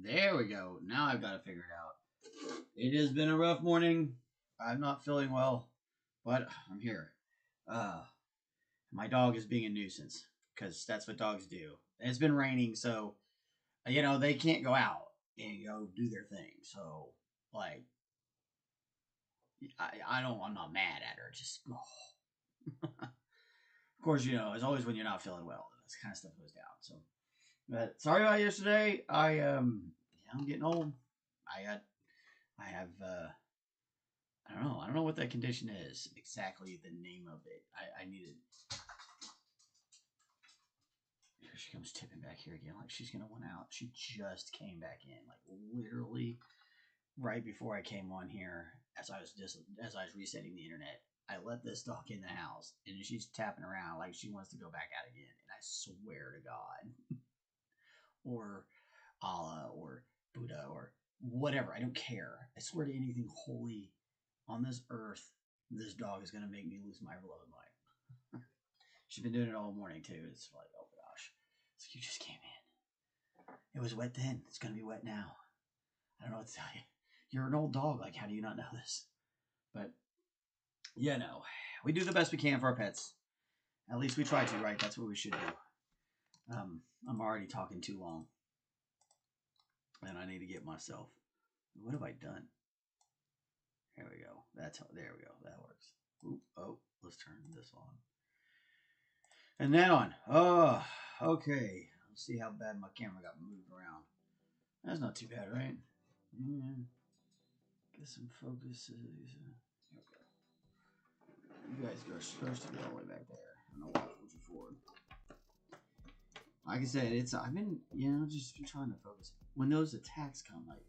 There we go. Now I've got to figure it out. It has been a rough morning. I'm not feeling well, but I'm here. My dog is being a nuisance because that's what dogs do. It's been raining, so they can't go out and go do their thing. So like, I'm not mad at her. Just of course, it's always when you're not feeling well, this kind of stuff goes down. So, but sorry about yesterday. I'm getting old. I have I don't know. I don't know what that condition is exactly. The name of it. I needed. Here she comes tipping back here again, like she's gonna win out. She just came back in, like literally right before I came on here. As I was resetting the internet, I let this dog in the house, and she's tapping around like she wants to go back out again. And I swear to God, or Allah, or Buddha, or whatever. I don't care. I swear to anything holy on this earth, this dog is going to make me lose my beloved life. She's been doing it all morning, too. It's like, oh, gosh. So you just came in. It was wet then. It's going to be wet now. I don't know what to tell you. You're an old dog. Like, how do you not know this? But, no. We do the best we can for our pets. At least we try to, right? That's what we should do. I'm already talking too long. And I need to get myself. What have I done? There we go. There we go. That works. Oop, oh, let's turn this on. And that on. Oh, okay. Let's see how bad my camera got moved around. That's not too bad, right? Yeah. Get some focus. Here we go. You guys are supposed to be all the way back there. I don't know why I moved you forward. Like I said, I've been, just trying to focus. When those attacks come, like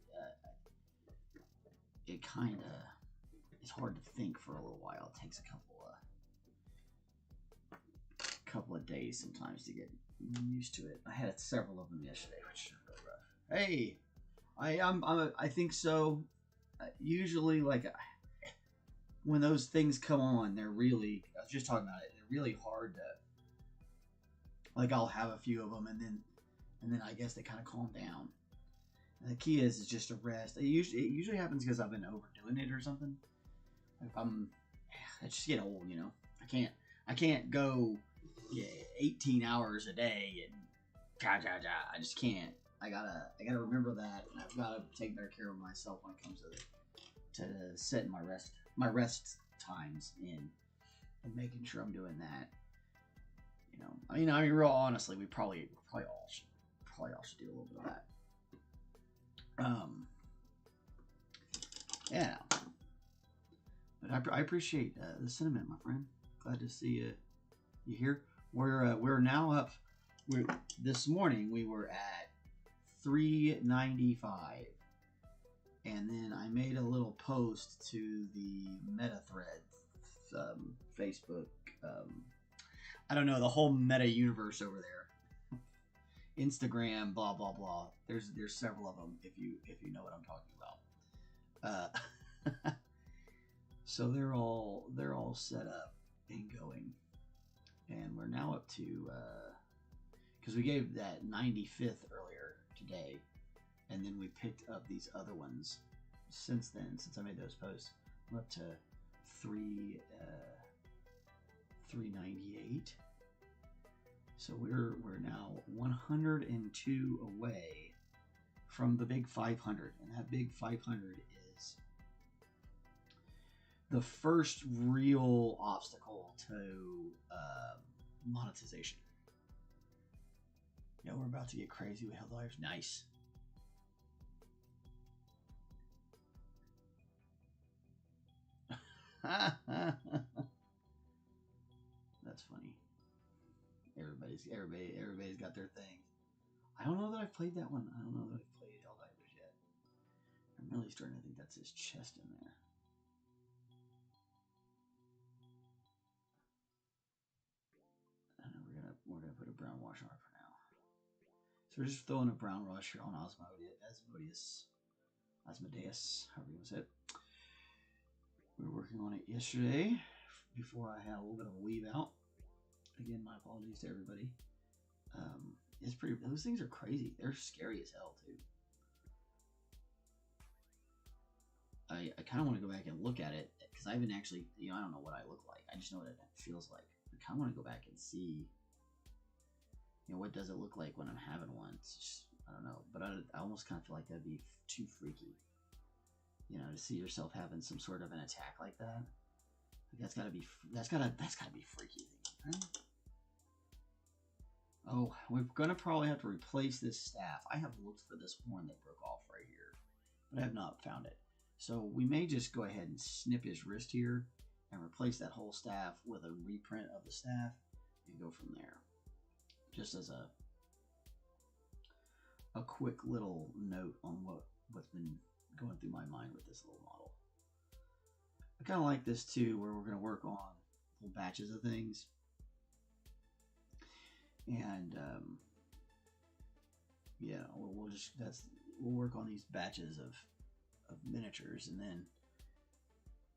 it kind of, it's hard to think for a little while. It takes a couple of days sometimes to get used to it. I had several of them yesterday, which is really rough. Hey, I think so. Usually, like when those things come on, they're really. I was just talking about it. They're really hard to. Like I'll have a few of them, and then I guess they kind of calm down. And the key is just to rest. It usually happens because I've been overdoing it or something. If I just get old, I can't go 18 hours a day and I just can't. I gotta remember that, and I've gotta take better care of myself when it comes to setting my rest times in and making sure I'm doing that. I mean, real honestly, we probably all should do a little bit of that. Yeah. But I appreciate the sentiment, my friend. Glad to see you here. We're now up. This morning we were at 395, and then I made a little post to the Meta thread, Facebook. I don't know, the whole Meta universe over there. Instagram, blah blah blah. There's several of them if you know what I'm talking about. So they're all set up and going, and we're now up to because we gave that 95th earlier today, and then we picked up these other ones since then. Since I made those posts, we're up to 398. So we're now 102 away from the big 500, and that big 500 is the first real obstacle to monetization. Yeah, we're about to get crazy with Helldivers. Nice. That's funny. Everybody's got their thing. I don't know that I've played that one. I don't know that I've played Helldivers yet. I'm really starting to think that's his chest in there. I don't know, we're gonna put a brown wash on it for now. So we're just throwing a brown wash here on Asmodeus, however you want to say it. We were working on it yesterday before I had a little bit of a leave out. Again, my apologies to everybody. It's pretty. Those things are crazy. They're scary as hell too. I kind of want to go back and look at it because I haven't actually, I don't know what I look like. I just know what it feels like. I kind of want to go back and see, what does it look like when I'm having one. It's just, I don't know, but I almost kind of feel like that'd be too freaky, to see yourself having some sort of an attack like that. Like that's gotta be freaky, right? Oh, we're gonna probably have to replace this staff. I have looked for this horn that broke off right here, but I have not found it. So we may just go ahead and snip his wrist here and replace that whole staff with a reprint of the staff and go from there. Just as a quick little note on what's been going through my mind with this little model. I kind of like this too, where we're going to work on little batches of things. And yeah, we'll work on these batches of miniatures, and then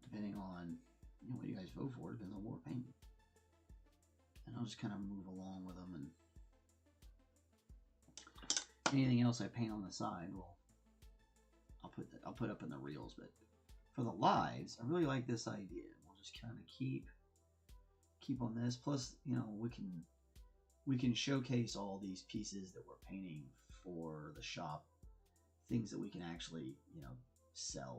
depending on what you guys vote for, depends on what we're painting. And I'll just kind of move along with them, and anything else I paint on the side, well, I'll put up in the reels. But for the lives, I really like this idea. We'll just kind of keep on this. Plus, we can showcase all these pieces that we're painting for the shop, things that we can actually, sell.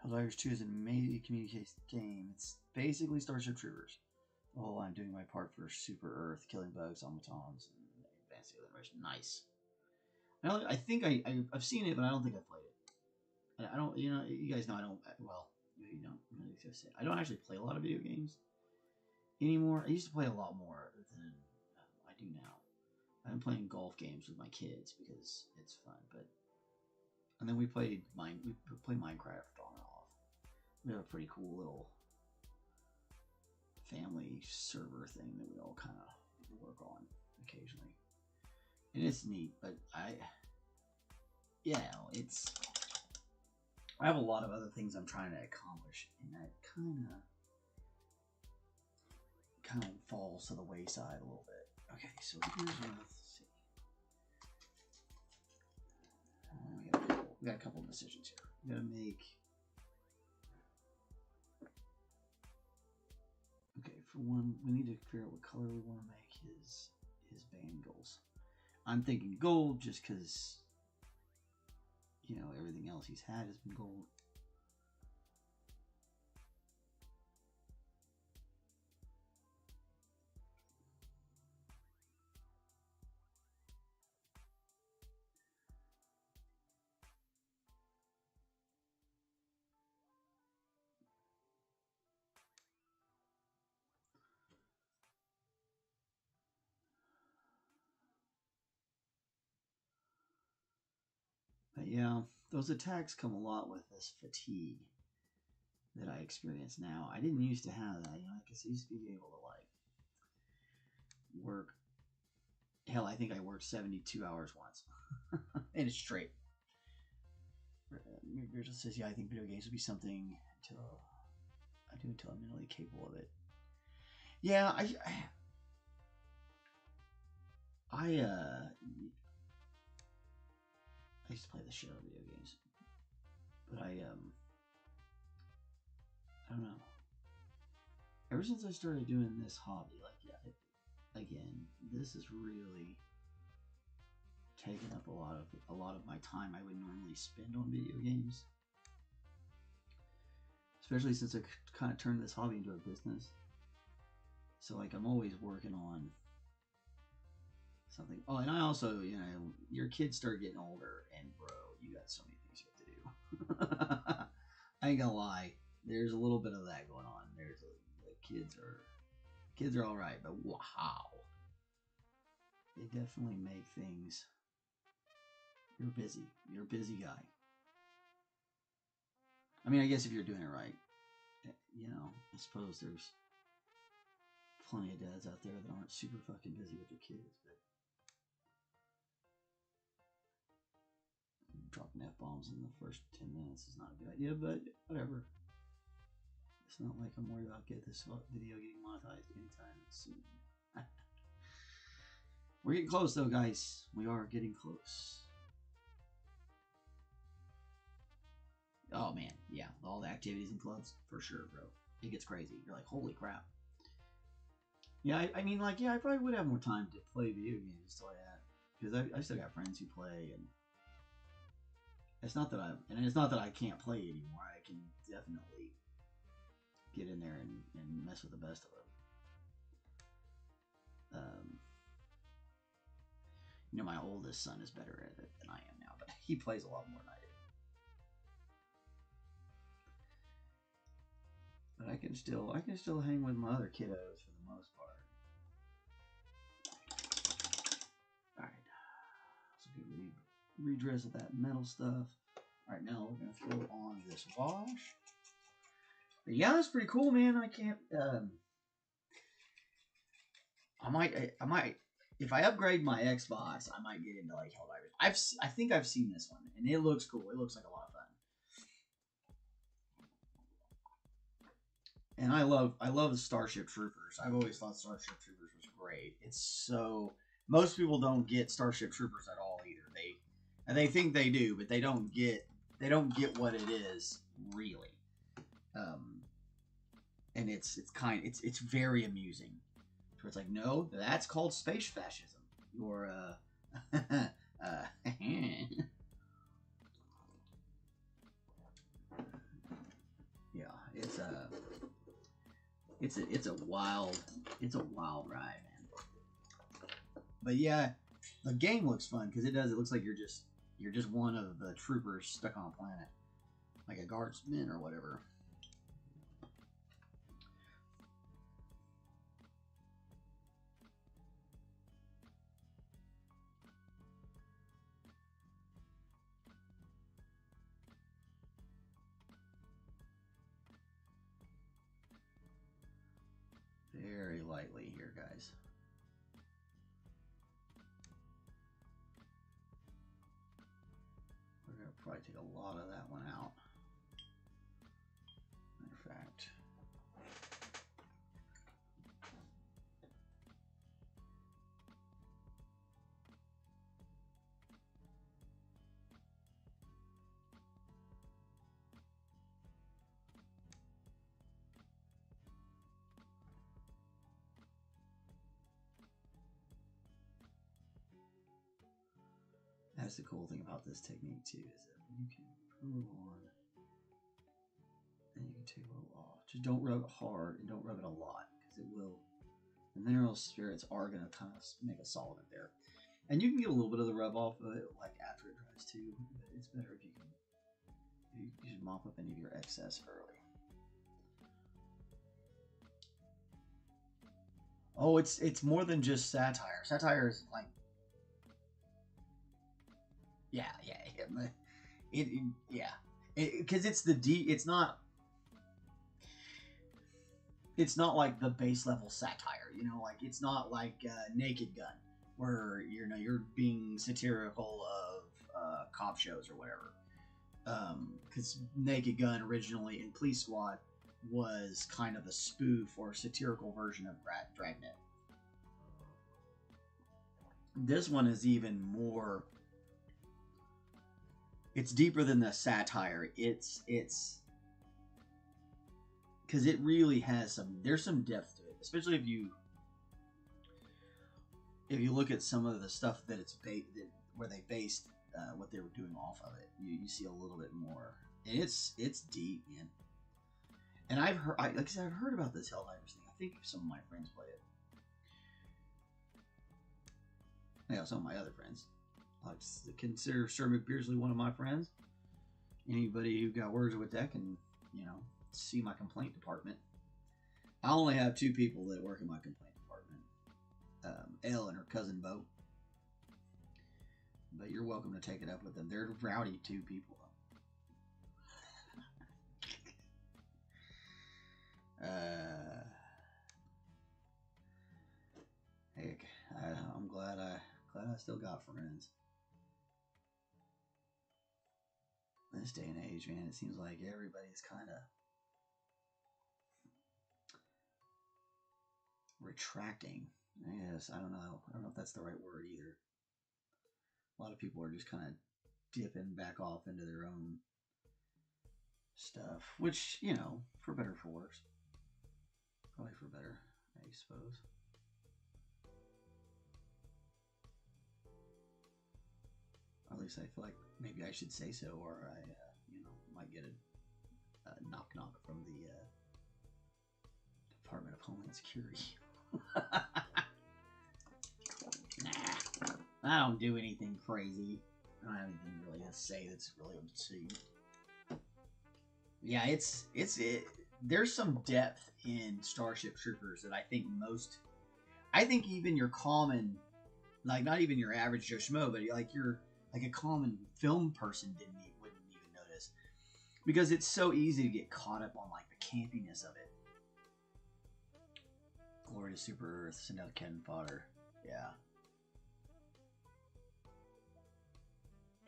Helldivers 2 is an amazing communication game. It's basically Starship Troopers. Oh, I'm doing my part for Super Earth, killing bugs, automatons, and advanced alien race. Nice. I think I've seen it, but I don't think I've played it. I don't, you guys know I don't, well, you don't really say. I don't actually play a lot of video games anymore. I used to play a lot more than I do now. I'm playing golf games with my kids because it's fun, and then we play Minecraft on and off. We have a pretty cool little family server thing that we all kind of work on occasionally, and it's neat. But I have a lot of other things I'm trying to accomplish, and that kind of falls to the wayside a little bit. Okay, so here's let's see. We got a couple of decisions here. We gotta make. Okay, for one, we need to figure out what color we want to make his bangles. I'm thinking gold, just because everything else he's had has been gold. But yeah, those attacks come a lot with this fatigue that I experience now. I didn't used to have that. I guess I used to be able to work. Hell, I think I worked 72 hours once, and it's straight. McBeardsly says, "Yeah, I think video games will be something until I'm mentally capable of it." Yeah, I used to play the shit out of video games, but I don't know. Ever since I started doing this hobby, again, this is really taking up a lot of my time I would normally spend on video games. Especially since I kind of turned this hobby into a business. So I'm always working on something. Oh, and I also, your kids start getting older, and bro, you got so many things you have to do. I ain't gonna lie, there's a little bit of that going on. Kids are all right, but wow, they definitely make things. You're busy. You're a busy guy. I mean, I guess if you're doing it right, I suppose there's plenty of dads out there that aren't super fucking busy with their kids, but dropping F-bombs in the first 10 minutes is not a good idea, but whatever. It's not like I'm worried about getting this video getting monetized anytime soon. We're getting close, though, guys. We are getting close. Oh, man. Yeah, all the activities and clubs, for sure, bro. It gets crazy. You're like, holy crap. Yeah, I mean, like, yeah, I probably would have more time to play video games still like that. Because I still got friends who play, and it's not that I can't play anymore. I can definitely get in there and mess with the best of them. You know, my oldest son is better at it than I am now, but he plays a lot more than I do. But I can still hang with my other kiddos for the most part. All right, so we redress of that metal stuff. All right, now we're gonna throw on this wash. But yeah, that's pretty cool, man. I can't. I might. If I upgrade my Xbox, I might get into like Helldivers. I think I've seen this one, and it looks cool. It looks like a lot of fun. And I love the Starship Troopers. I've always thought Starship Troopers was great. It's so most people don't get Starship Troopers at all either. They think they do, but they don't get what it is really. And it's very amusing. So it's like, no, that's called space fascism. You're yeah, it's a wild ride, man. But yeah, the game looks fun because it looks like you're just one of the troopers stuck on a planet, like a guardsman or whatever. Very lightly here, guys. We're going to probably take a lot of that one out. Matter of fact. That's the cool thing about this technique too, is that you can put a little on and you can take a little off. Just don't rub it hard and don't rub it a lot, because it will. The mineral spirits are going to kind of make a solvent there. And you can get a little bit of the rub off of it, like after it dries too. But it's better if you can. You should mop up any of your excess early. Oh, it's more than just satire. Satire is like. Yeah, because it's it's not like the base level satire, you know, like it's not like Naked Gun, where you're being satirical of cop shows or whatever. Because Naked Gun originally in Police Squad was kind of a spoof or satirical version of Dragnet. This one is even more. It's deeper than the satire. It's because it really has there's some depth to it, especially if you look at some of the stuff that where they based what they were doing off of it. You see a little bit more, and it's deep, man. And I've heard, like I said, I've heard about this Helldivers thing. I think some of my friends play it. Yeah, some of my other friends. I consider Sir McBeardsly one of my friends. Anybody who got words with that can, see my complaint department. I only have 2 people that work in my complaint department. Elle and her cousin Bo. But you're welcome to take it up with them. They're rowdy 2 people. Heck, I'm glad I still got friends. This day and age, man, it seems like everybody's kind of retracting Yes, I don't know. I don't know if that's the right word either. A lot of people are just kind of dipping back off into their own stuff, which, you know, for better or for worse. Probably for better, I suppose. Or at least I feel like maybe I should say so, or I, you know, might get a knock knock from the Department of Homeland Security. Nah, I don't do anything crazy. I don't have anything really to say that's really obscene. Yeah, there's some depth in Starship Troopers that I think even your common, like not even your average Joe Schmo, but like a common film person wouldn't even notice, because it's so easy to get caught up on like the campiness of it. Glory to Super Earth, send out Ken Fodder. Yeah.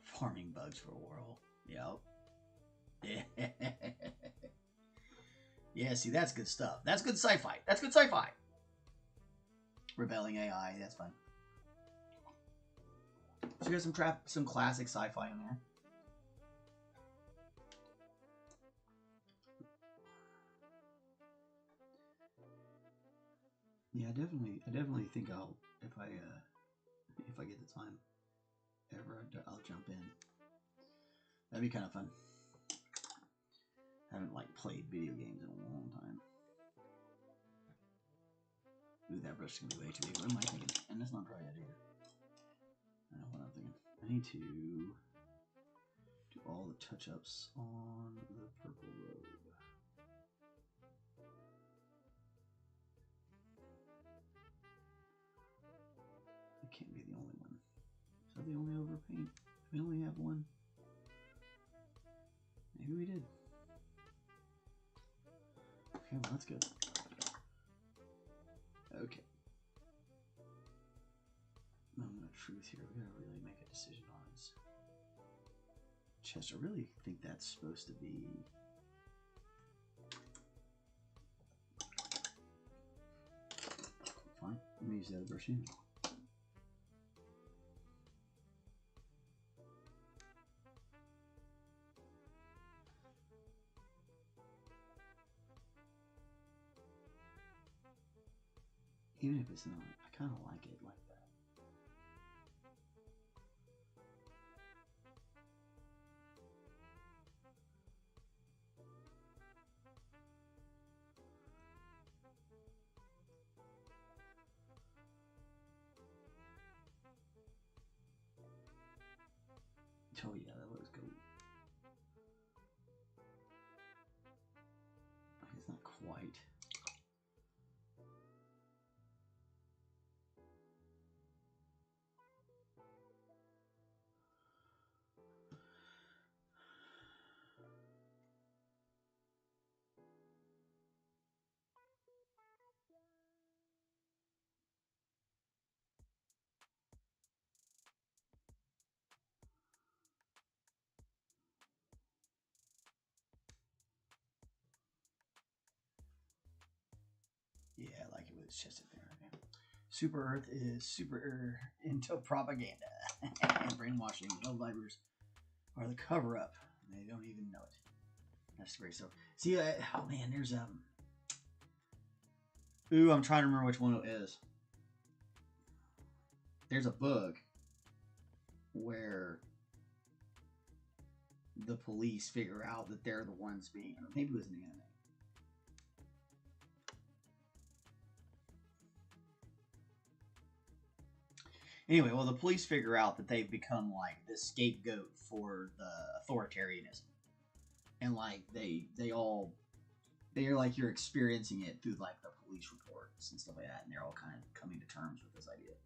Farming bugs for a whirl. Yep. Yeah. Yeah, see, that's good stuff. That's good sci-fi. That's good sci-fi. Rebelling AI, that's fun. So you got some classic sci-fi in there. Yeah, I definitely think if I get the time ever, I'll jump in. That'd be kind of fun. I haven't like played video games in a long time. Ooh, that brush is gonna be way too big. What am I thinking? And that's not dry yet either. I know what I'm thinking. I need to do all the touch-ups on the purple robe. It can't be the only one. Is that the only overpaint? We only have one. Maybe we did. Okay, well that's good. Okay. Moment of truth here. We gotta really make a decision on his chest. I really think that's supposed to be. Fine. Let me use the other brush anyway. Even if it's not, I kind of like it like that. Oh yeah, that looks good. It's not quite. Yeah, I like it with its chest up there. Okay. Super Earth is super into propaganda and brainwashing. No vipers are the cover up. They don't even know it. That's great stuff. See, oh man, there's ooh, I'm trying to remember which one it is. There's a book where the police figure out that they're the ones being, or maybe it was an anime. Anyway, well, the police figure out that they've become like the scapegoat for the authoritarianism, and like they're like you're experiencing it through like the police reports and stuff like that, and they're all kind of coming to terms with this idea.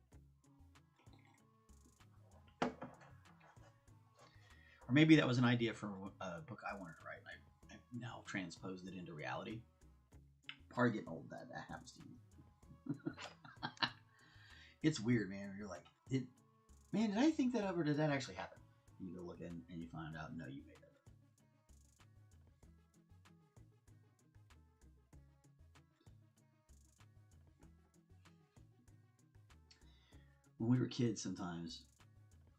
Or maybe that was an idea for a book I wanted to write, and I've now transposed it into reality. Part of getting old, that happens to you. It's weird, man. You're like, did I think that up, or did that actually happen? You go look in and you find out, no, you made that up. when we were kids, sometimes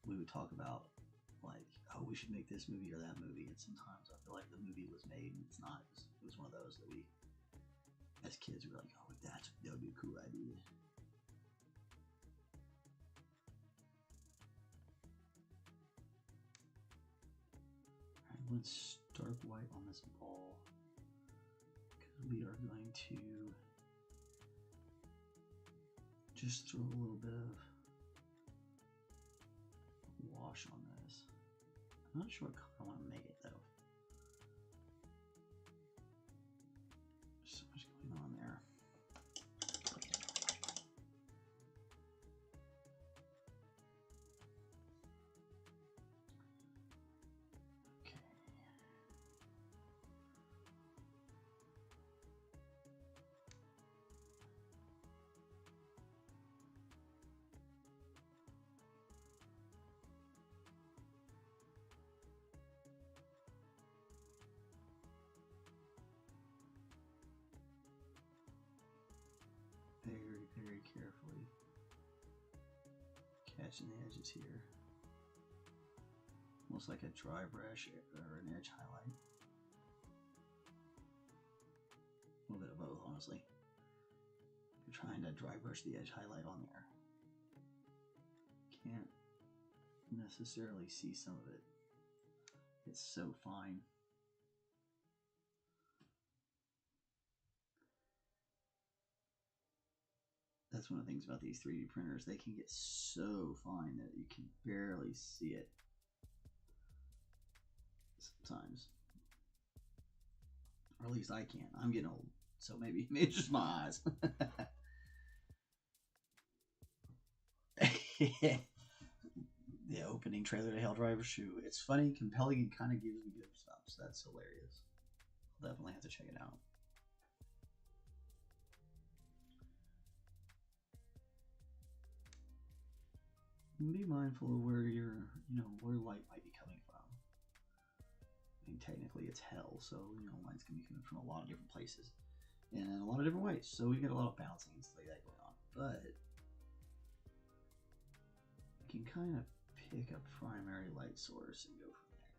we would talk about like, oh, we should make this movie or that movie, and sometimes I feel like the movie was made and it's not. It was one of those that we, as kids, were like, oh, that would be a cool idea. All right, let's start white on this ball because we are going to just throw a little bit of wash on this. I'm not sure what color I want to make it though. There's so much going on there. Okay. Very, very carefully catching the edges here. Almost like a dry brush or an edge highlight. A little bit of both, honestly. You're trying to dry brush the edge highlight on there. Can't necessarily see some of it. It's so fine. That's one of the things about these 3D printers. They can get so fine that you can barely see it sometimes. Or at least I can't. I'm getting old, so maybe it's just my eyes. The opening trailer to Helldriver Shoe. It's funny, compelling, and kind of gives me goosebumps. That's hilarious. I'll definitely have to check it out. Be mindful of where where light might be coming from. I mean, technically it's hell, so light's gonna be coming from a lot of different places and in a lot of different ways. So we get a lot of bouncing and stuff like that going on, but you can kind of pick a primary light source and go from there.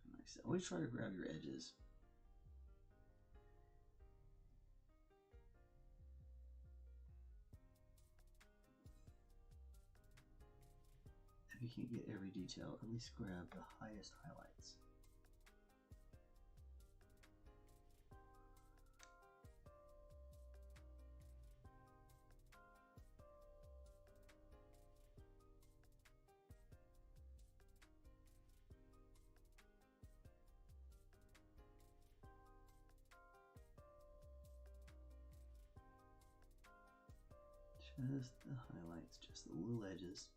And like I said, always try to grab your edges. If you can't get every detail, at least grab the highest highlights. Just the highlights, just the little edges.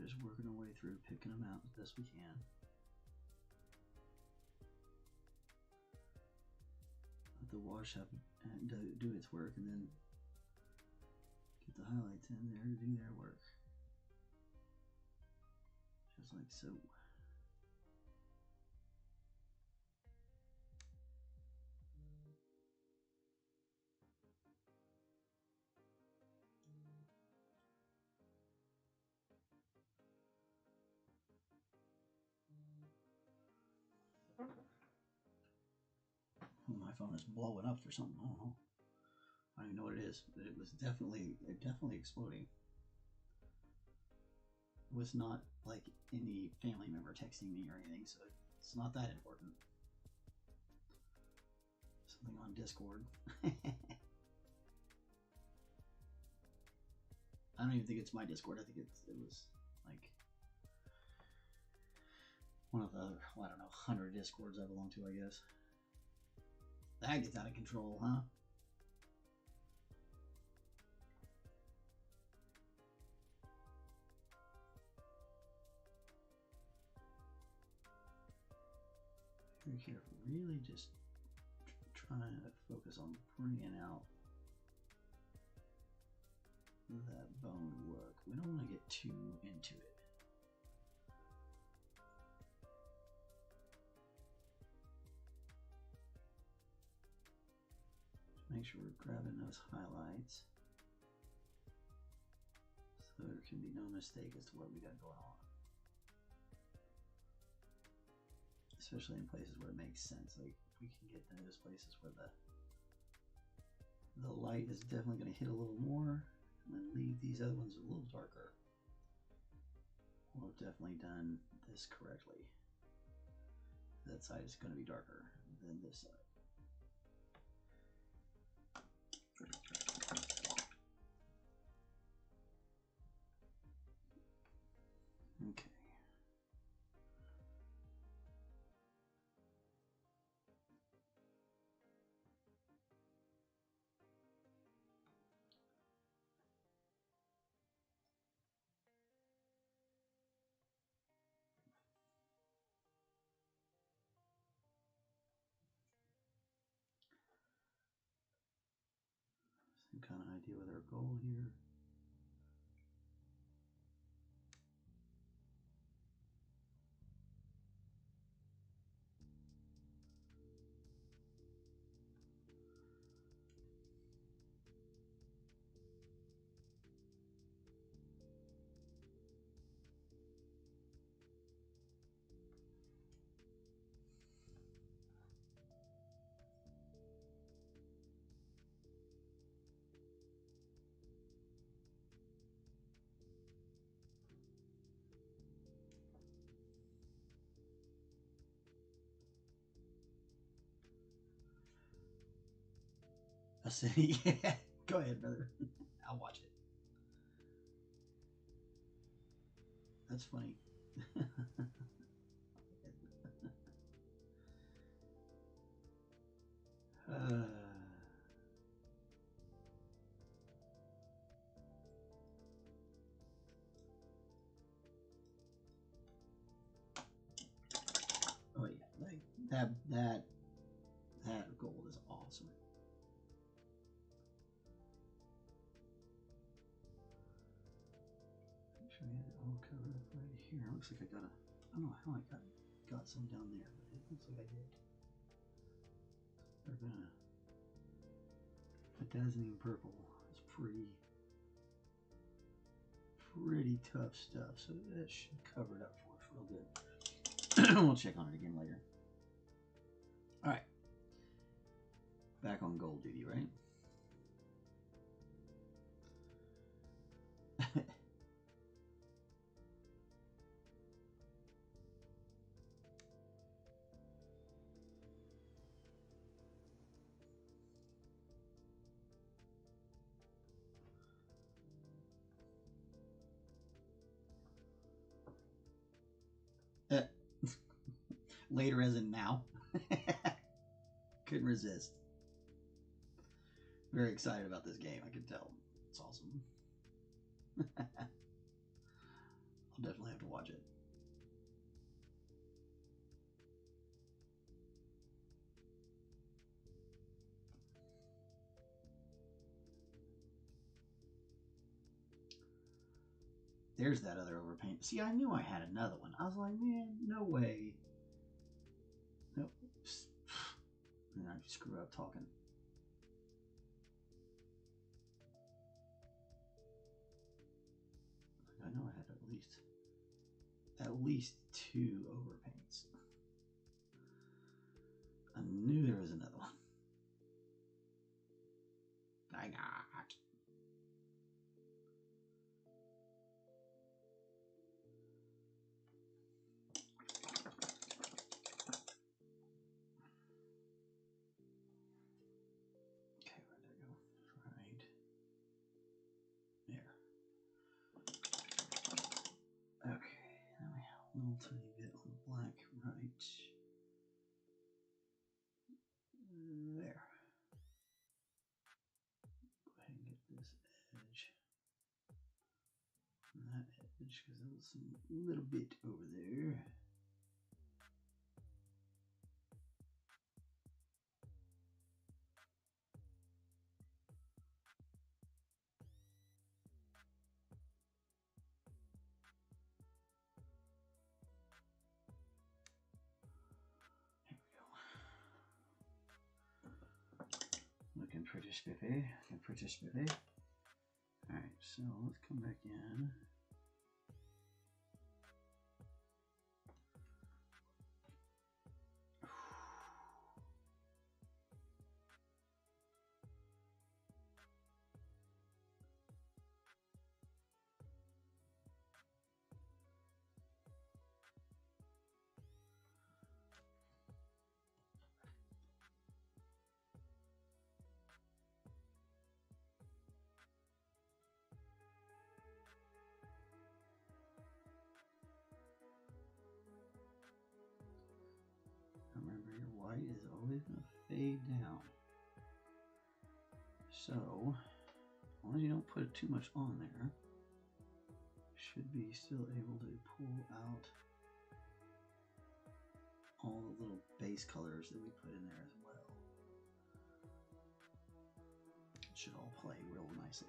Just working our way through, picking them out as best we can. Let the wash up and do its work, and then get the highlights in there to do their work. Just like so. My phone is blowing up for something. I don't know. I don't even know what it is, but it was definitely exploding. It was not like any family member texting me or anything, so it's not that important. Something on Discord. I don't even think it's my Discord. I think it was like one of the, well, I don't know, 100 Discords I belong to, I guess. That gets out of control, huh? Very careful. Really just trying to focus on bringing out that bone look. We don't want to get too into it. Make sure we're grabbing those highlights. So there can be no mistake as to what we got going on. Especially in places where it makes sense. Like we can get to those places where the light is definitely going to hit a little more, and then leave these other ones a little darker. We'll have definitely done this correctly. That side is going to be darker than this side. Okay. Same kind of idea with our goal here. A city? Yeah. Go ahead, brother. I'll watch it. That's funny. Oh yeah, like that gold is awesome. Make sure I had it all covered up right here. Looks like I got a. I don't know how I got some down there, but it looks like I did. They're gonna. But dazzling purple is pretty tough stuff. So that should cover it up for us real good. We'll check on it again later. All right. Back on gold duty, right? Later as in now. Couldn't resist. Very excited about this game, I can tell. It's awesome. I'll definitely have to watch it. There's that other overpaint. See, I knew I had another one. I was like, man, no way. Nope. And I screw up talking. I know I had at least 2 overpaints. I knew there was another one. I got. Okay, where'd that go? Right there. Okay, now we have a little tiny bit on the black right there. Go ahead and get this edge. And that edge, because there was some little bit over there. Looking pretty spiffy. Alright, so let's come back in. Remember, your white is always going to fade down. So, as long as you don't put too much on there, you should be still able to pull out all the little base colors that we put in there as well. It should all play real nicely.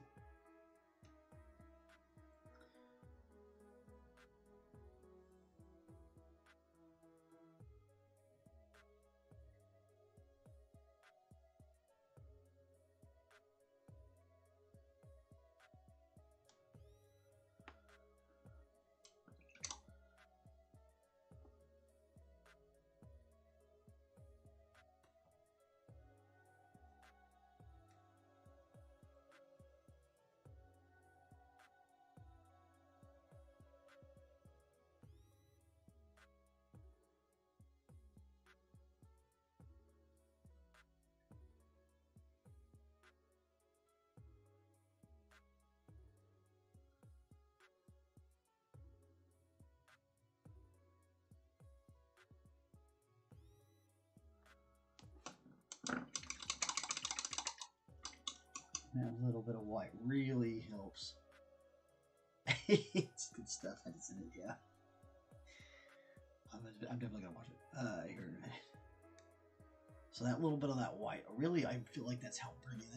And a little bit of white really helps. It's good stuff, isn't it? Yeah. I'm definitely gonna watch it here in a minute. So that little bit of that white, really, I feel like that's how bringing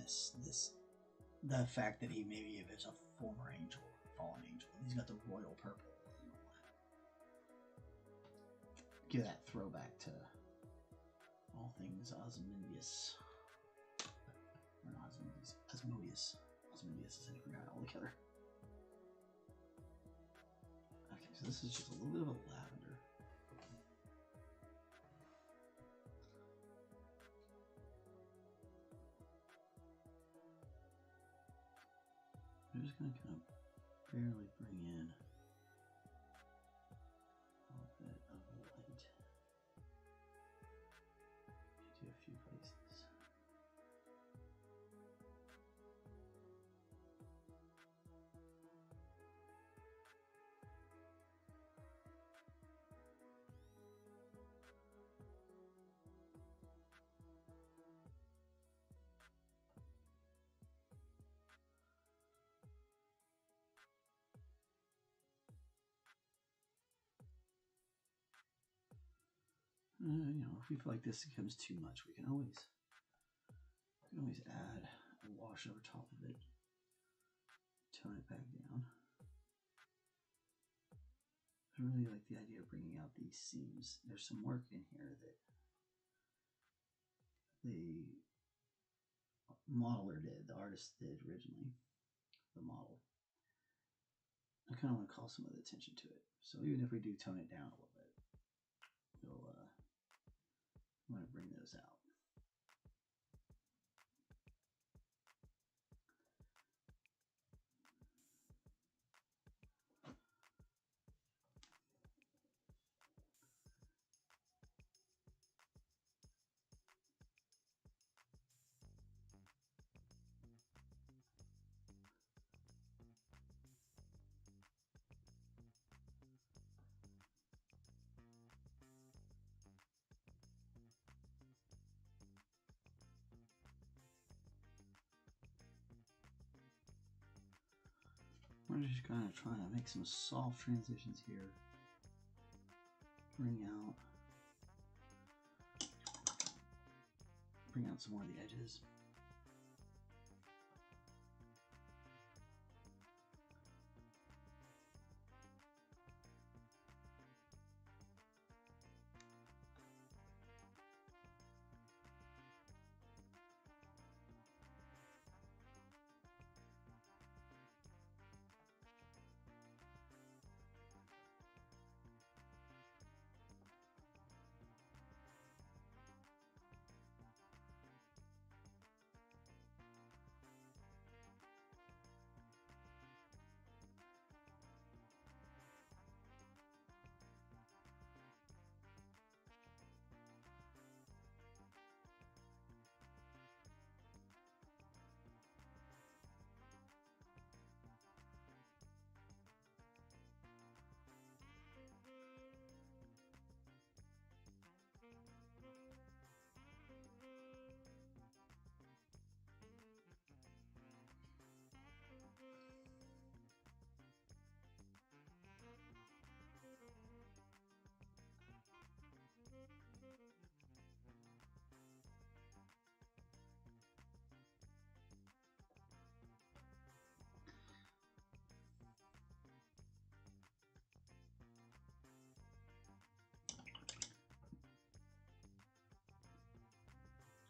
the fact that he maybe if it's a former angel, fallen angel, he's got the royal purple. Give that throwback to all things Asmodeus. Or not Asmodeus. Asmodeus. Asmodeus is in forgot altogether. Okay, so this is just a little bit of a lavender. I'm just going to kind of barely bring in a little bit of light into a few places. You know, if we feel like this becomes too much, we can always add a wash over top of it, tone it back down. I really like the idea of bringing out these seams. There's some work in here that the modeler did, the artist did originally, the model. I kind of want to call some of the attention to it. So even if we do tone it down a little bit, we'll want to bring those out. We're just kind of trying to make some soft transitions here. Bring out some more of the edges.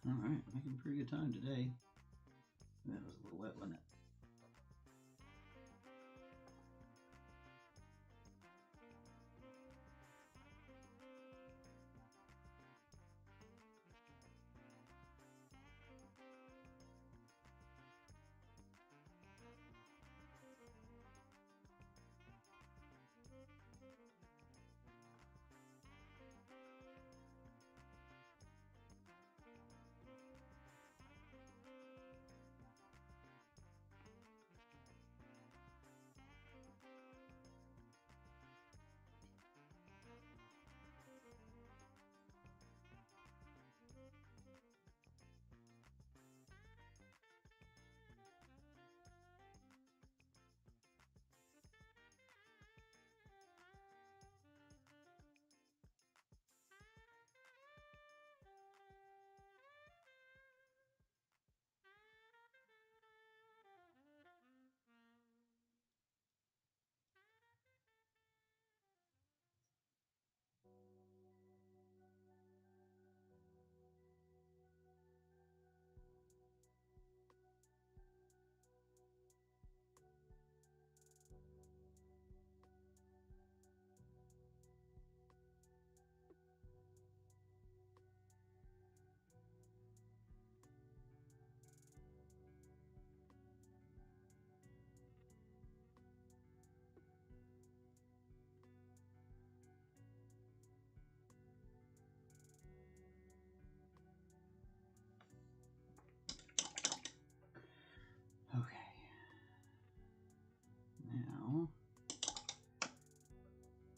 Alright, making pretty good time today. That was a little wet, wasn't it? Okay. Now,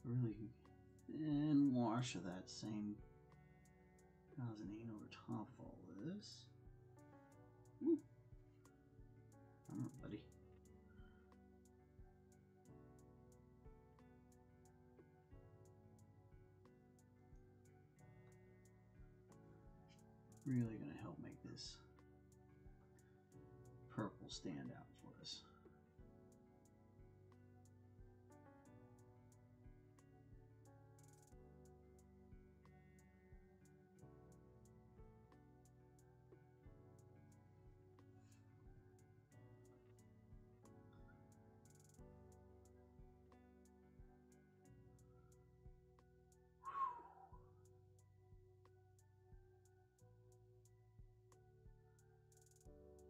really thin wash of that same Gauzenine over top of all this. Woo. Alright, buddy. Really going to help make this purple stand out for us.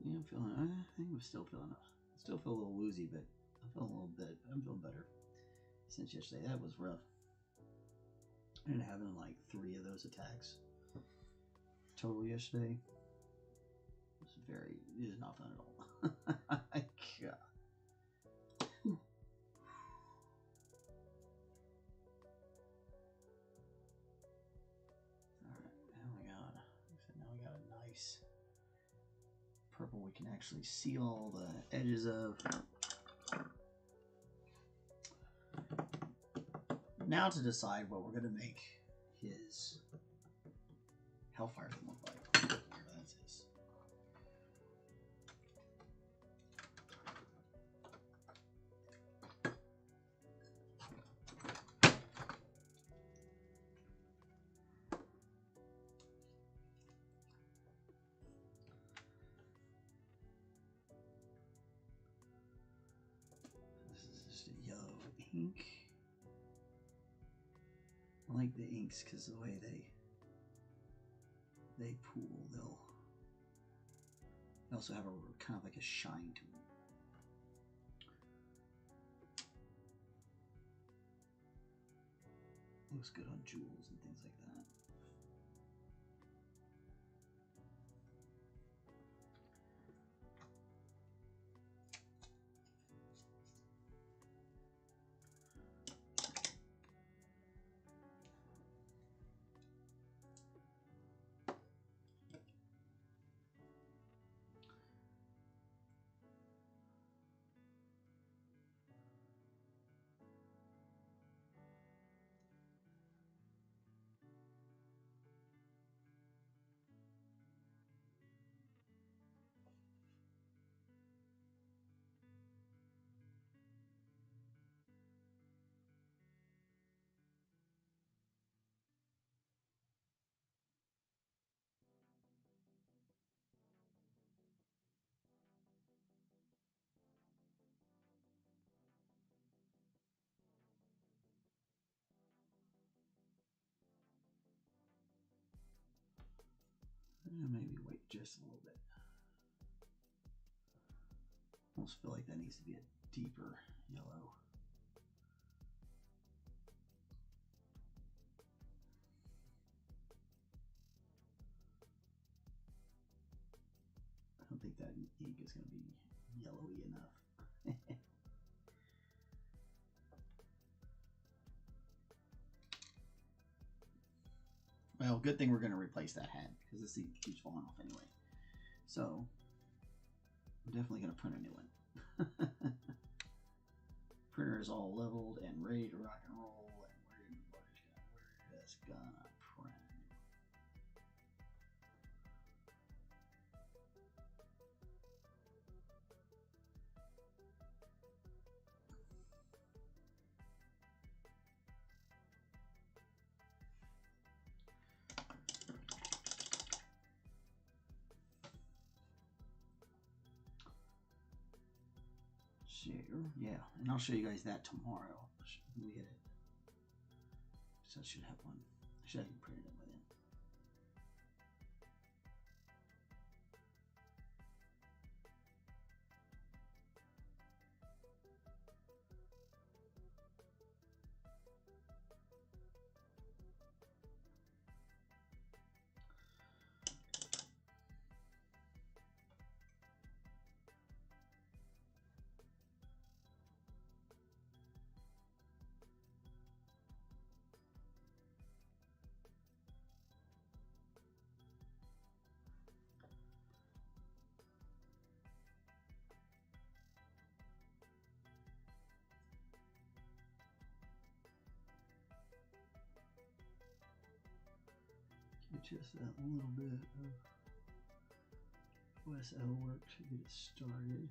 Yeah, I'm feeling. I think I'm still feeling. Still feel a little woozy, but I feel a little bit. I'm feeling better since yesterday. That was rough. I ended up having like 3 of those attacks total yesterday. It is not fun at all. God. Now we got a nice purple we can actually see all the edges of. Now to decide what we're going to make his Hellfire look like. Whatever that is. This is just a yellow ink. I like the inks because the way they pool, they also have a kind of like a shine to them. Looks good on jewels and things like that. just a little bit. Almost feel like that needs to be a deeper yellow. I don't think that ink is going to be yellowy enough. Well, good thing we're going to replace that hat because this ink keeps falling off anyway. So I'm definitely going to print a new one. Printer is all leveled and ready to rock and roll, and we're just gonna print. Share, yeah, and I'll show you guys that tomorrow. We get it. So I should have one. I should have printed it by then. Just that little bit of OSL work to get it started.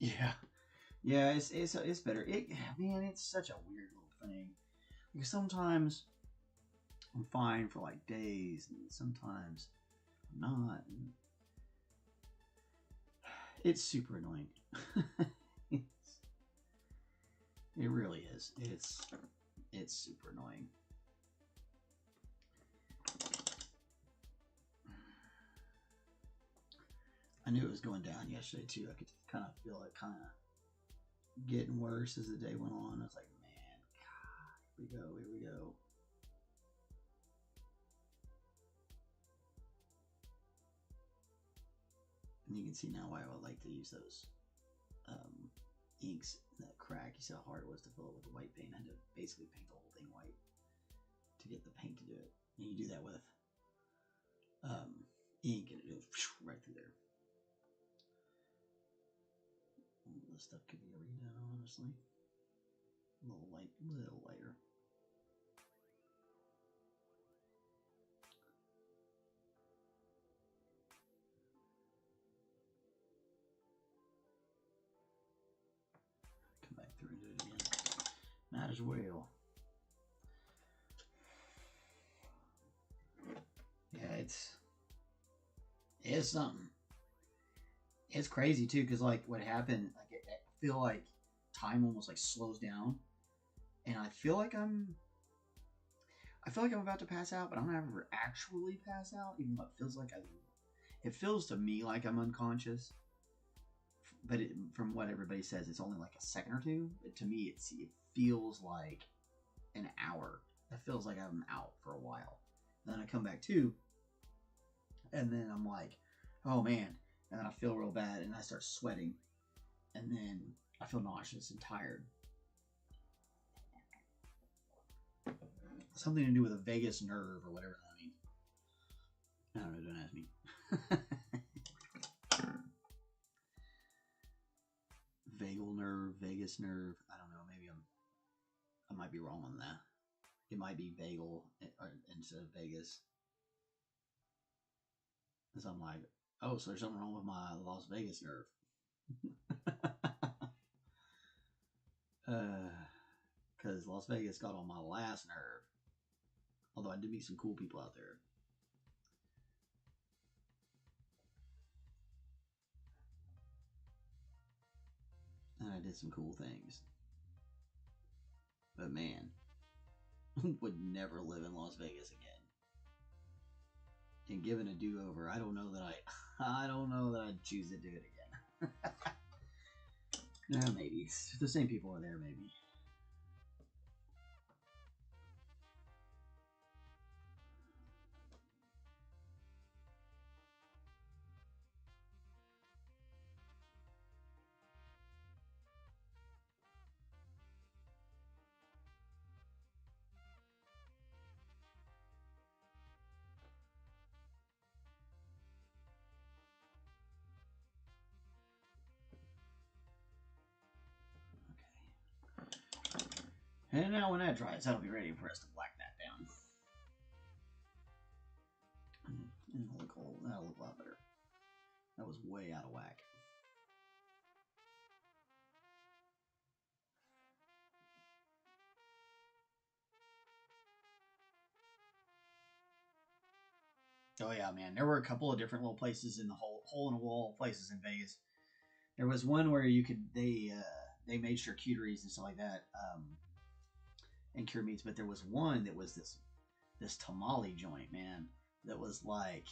Yeah, yeah, it's better. Man, it's such a weird little thing. Because sometimes I'm fine for like days, and sometimes I'm not. And it's super annoying. It really is. It's super annoying. I knew it was going down yesterday too. I could kind of feel it kind of getting worse as the day went on. I was like, man, God, here we go. And you can see now why I would like to use those inks in that crack. You see how hard it was to fill it with the white paint. I had to basically paint the whole thing white to get the paint to do it. And you do that with ink, and it goes right through there. All this stuff could be redone, honestly. A little lighter. through it again. Might as well. Yeah, it's something. It's crazy too, because like what happened, like I feel like time almost like slows down, and I feel like I'm about to pass out, but I'm not ever actually pass out, even though it feels like it feels to me like I'm unconscious. But from what everybody says, it's only like a second or two. But to me, it feels like an hour. It feels like I'm out for a while. And then I come back to, and then I'm like, oh man. And then I feel real bad, and I start sweating. And then I feel nauseous and tired. Something to do with a vagus nerve or whatever that means. I don't know, don't ask me. Vagal nerve, vagus nerve. I don't know, maybe I might be wrong on that. It might be vagal instead of Vegas. Because I'm like, oh, so there's something wrong with my Las Vegas nerve. Because Las Vegas got on my last nerve. Although I did meet some cool people out there. And I did some cool things. But man, would never live in Las Vegas again. And given a do-over, I don't know that I'd choose to do it again. Maybe. If the same people are there, maybe. And now when that dries, that'll be ready for us to black that down. And that'll look a lot better. That was way out of whack. Oh yeah, man. There were a couple of different little places in the hole in a wall places in Vegas. There was one where they made charcuteries and stuff like that, and cured meats. But there was one that was this tamale joint, man. That was like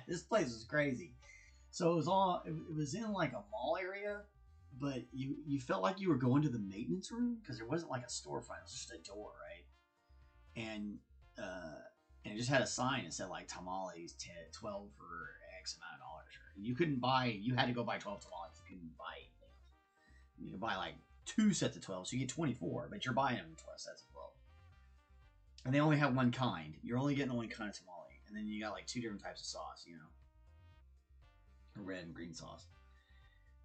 this place was crazy. So it was in like a mall area, but you felt like you were going to the maintenance room because there wasn't like a storefront. It was just a door, right? And it just had a sign that said like tamales 12 for X amount of dollars. And you had to go buy 12 tamales. You couldn't buy anything else. You could buy like 2 sets of 12, so you get 24, but you're buying them 12 sets of 12. And they only have one kind. You're only getting the one kind of tamale. And then you got like 2 different types of sauce, red and green sauce.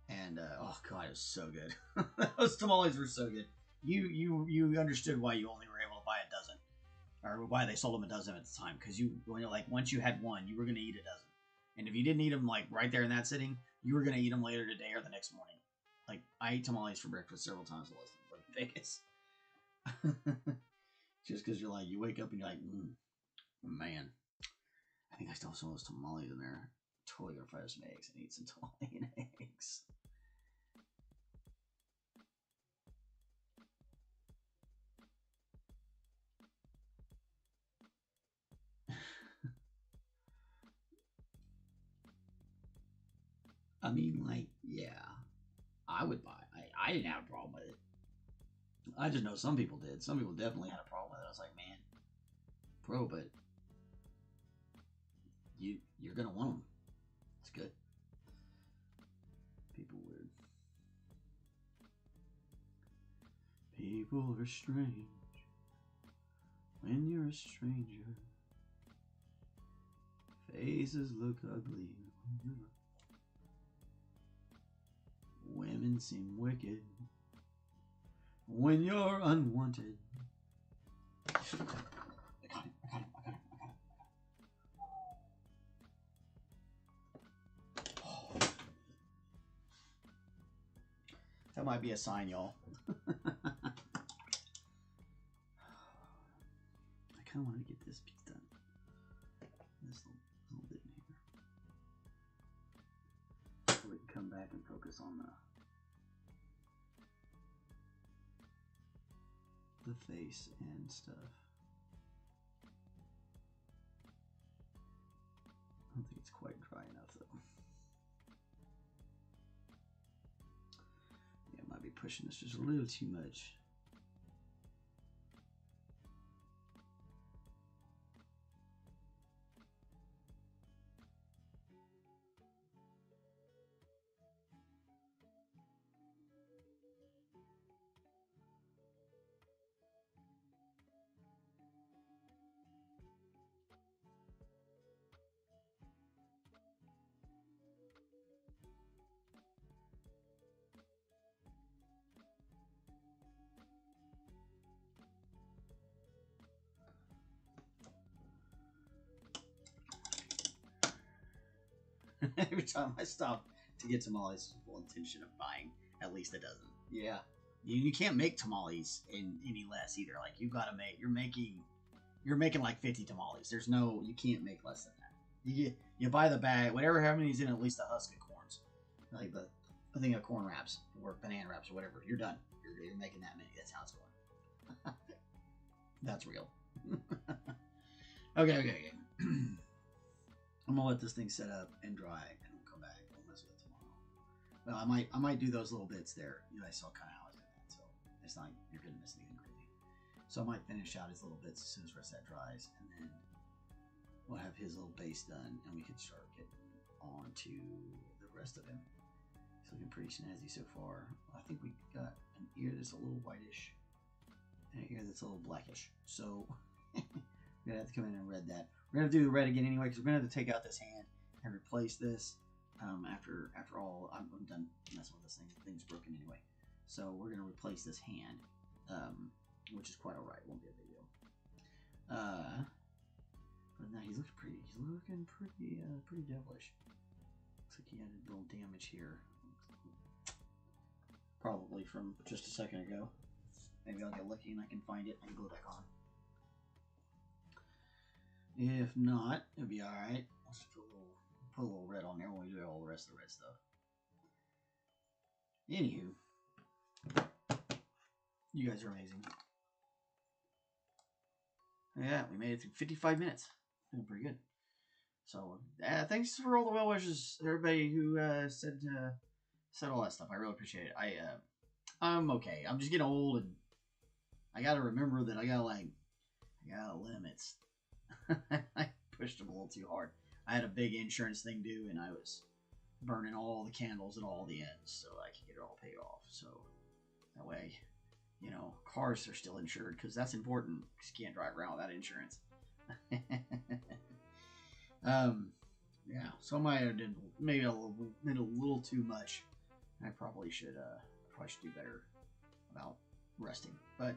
And oh god, it was so good. Those tamales were so good. You understood why you only were able to buy a dozen, or why they sold them a dozen at the time, because once you had one, you were going to eat a dozen, and if you didn't eat them like right there in that sitting, you were going to eat them later today or the next morning. Like I ate tamales for breakfast several times in Vegas. Just because you wake up and you're like, man, I think I still have some of those tamales in there. Totally gonna fry some eggs and eat some tamale and eggs. I mean, like, yeah, I would buy. I didn't have a problem with it. I just know some people did. Some people definitely had a problem with it. I was like, man, bro, but you're gonna want them. It's good. People weird. People are strange when you're a stranger. Faces look ugly. Women seem wicked when you're unwanted. I got him. That might be a sign, y'all. I kind of want to get this piece done. This little bit in here. So we can come back and focus on the face and stuff. I don't think it's quite dry enough though. Yeah, I might be pushing this just a little too much. Every time I stop to get tamales with full intention of buying at least a dozen. Yeah. You can't make tamales in any less either. Like you've got to make, you're making like 50 tamales. There's no, you can't make less than that. You buy the bag, whatever how many's in at least a husk of corns. Like the thing of corn wraps or banana wraps or whatever. You're done. You're making that many. That's how it's going. That's real. Okay. I'm gonna let this thing set up and dry, and we'll come back. We'll mess with it tomorrow. Well, I might do those little bits there. You guys saw kind of how I was doing that, so it's not you're gonna miss anything crazy. So I might finish out his little bits as soon as the rest of that dries, and then we'll have his little base done, and we can start getting on to the rest of him. He's looking pretty snazzy so far. I think we got an ear that's a little whitish, and an ear that's a little blackish. So we're gonna have to come in and red that. We're going to do the red again anyway, because we're going to have to take out this hand and replace this after all. I'm done messing with this thing. The thing's broken anyway. So we're going to replace this hand, which is quite alright. Won't be a big deal. But now he's looking pretty devilish. Looks like he had a little damage here. Probably from just a second ago. Maybe I'll get lucky and I can find it and glue it back on. If not, it'll be alright. Let's just put a little red on there when we do all the rest of the red stuff. Anywho, you guys are amazing. Yeah, we made it through 55 minutes. Doing pretty good. So, thanks for all the well wishes, everybody who said all that stuff. I really appreciate it. I'm okay. I'm just getting old, and I gotta remember that I got limits. I pushed them a little too hard. I had a big insurance thing due, and I was burning all the candles at all the ends so I could get it all paid off. So that way, you know, cars are still insured because that's important because you can't drive around without insurance. Yeah, so I might have did maybe a little too much. I probably should do better about resting, but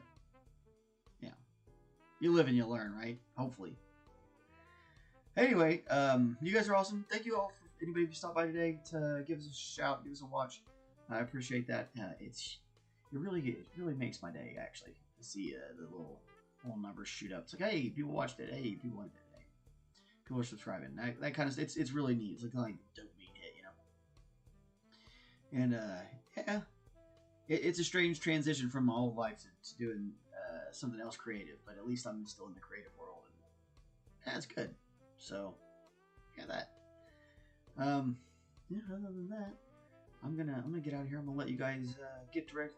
yeah, you live and you learn, right? Hopefully. Anyway, you guys are awesome. Thank you all for anybody who stopped by today to give us a shout, give us a watch. I appreciate that. It really makes my day actually to see the little numbers shoot up. It's like, hey, people watched it. Hey, people liked it. Hey, people are subscribing. That kind of it's really neat. It's like a dopamine hit, you know. And yeah, it's a strange transition from my whole life to doing something else creative. But at least I'm still in the creative world, and that's good. So, yeah, that. Yeah. Other than that, I'm gonna get out of here. I'm gonna let you guys get back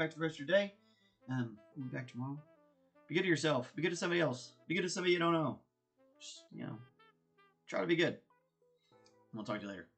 to the rest of your day. We'll be back tomorrow. Be good to yourself. Be good to somebody else. Be good to somebody you don't know. Just, you know, try to be good. We'll talk to you later.